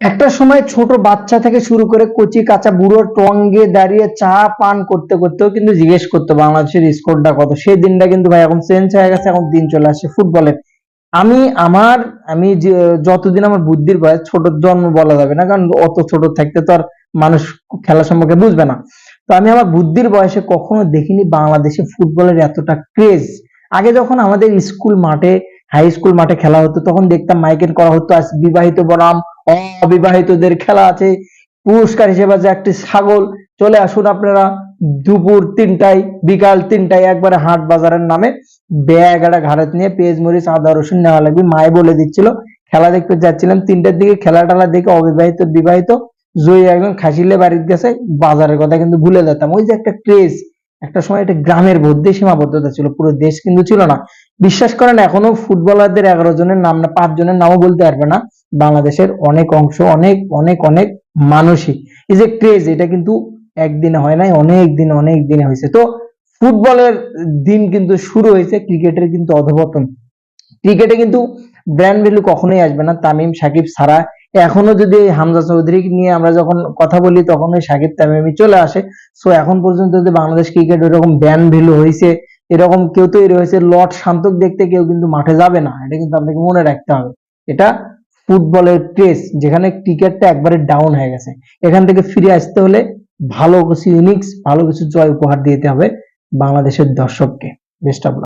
একটা সময় ছোট বাচ্চা থেকে শুরু করে কচি কাঁচা বুড়ো টঙ্গে দাঁড়িয়ে চা পান করতে করতেও কিন্তু জিজ্ঞেস করতো বাংলাদেশের স্কোরটা কত। সেই দিনটা কিন্তু ভাই এখন চেঞ্জ হয়ে গেছে, এখন দিন চলে আসছে ফুটবলের। আমি আমার আমি যতদিন আমার বুদ্ধির বয়স, ছোট জন্ম বলা যাবে না, কারণ অত ছোট থাকতে তো আর মানুষ খেলা সম্পর্কে বুঝবে না। তো আমি আমার বুদ্ধির বয়সে কখনো দেখিনি বাংলাদেশে ফুটবলের এতটা ক্রেজ। আগে যখন আমাদের স্কুল মাঠে, হাই স্কুল মাঠে খেলা হতো, তখন দেখতাম মাইকেল করা হতো, আজ বিবাহিত বনাম অবিবাহিতদের খেলা আছে, পুরস্কার হিসেবে আছে একটি ছাগল, চলে আসুন আপনারা দুপুর 3টায় বিকাল 3টায় একবারে হাট বাজারের নামে ব্যাগ একটা ঘাড়ে নিয়ে পেঁয়াজ মরিচ আদা রসুন নেওয়া লাগবে। মায়ে বলে দিচ্ছিল, খেলা দেখতে যাচ্ছিলাম 3টার দিকে, খেলা টেলা দেখে অবিবাহিত বিবাহিত জয়ী একজন খাসিলে বাড়ির গেছে, বাজারের কথা কিন্তু ভুলে যেতাম। ওই যে একটা ক্রেজ, একটা সময় এটা গ্রামের মধ্যে সীমাবদ্ধতা ছিল, পুরো দেশ কিন্তু ছিল না। বিশ্বাস করেন এখনো ফুটবলারদের 11 জনের নাম না 5 জনের নামও বলতে পারবে না বাংলাদেশের অনেক অংশ, অনেক অনেক অনেক মানুষই। এই যে ক্রেজ, এটা কিন্তু একদিনে হয় নাই, অনেক দিনে হয়েছে। তো ফুটবলের দিন কিন্তু শুরু হয়েছে, ক্রিকেটের কিন্তু অধঃপতন। ক্রিকেটে কিন্তু ব্র্যান্ড ভ্যালু কখনোই আসবে না তামিম সাকিব ছাড়া। এখনো যদি হামজা চৌধুরী নিয়ে আমরা যখন কথা বলি, তখন ওই সাকিব তামিমই চলে আসে। সো এখন পর্যন্ত যদি বাংলাদেশ ক্রিকেট ওইরকম ব্র্যান্ড ভ্যালু হয়েছে, এরকম কেউ তৈরি হয়েছে, লর্ড শান্তক দেখতে কেউ কিন্তু মাঠে যাবে না, এটা কিন্তু আপনাকে মনে রাখতে হবে। এটা ফুটবলের ক্রেজ, যেখানে ক্রিকেটটা একবারে ডাউন হয়ে গেছে। এখান থেকে ফিরে আসতে হলে ভালো কিছু ইনিংস, ভালো কিছু জয় উপহার দিতে হবে বাংলাদেশের দর্শককে। Best of luck.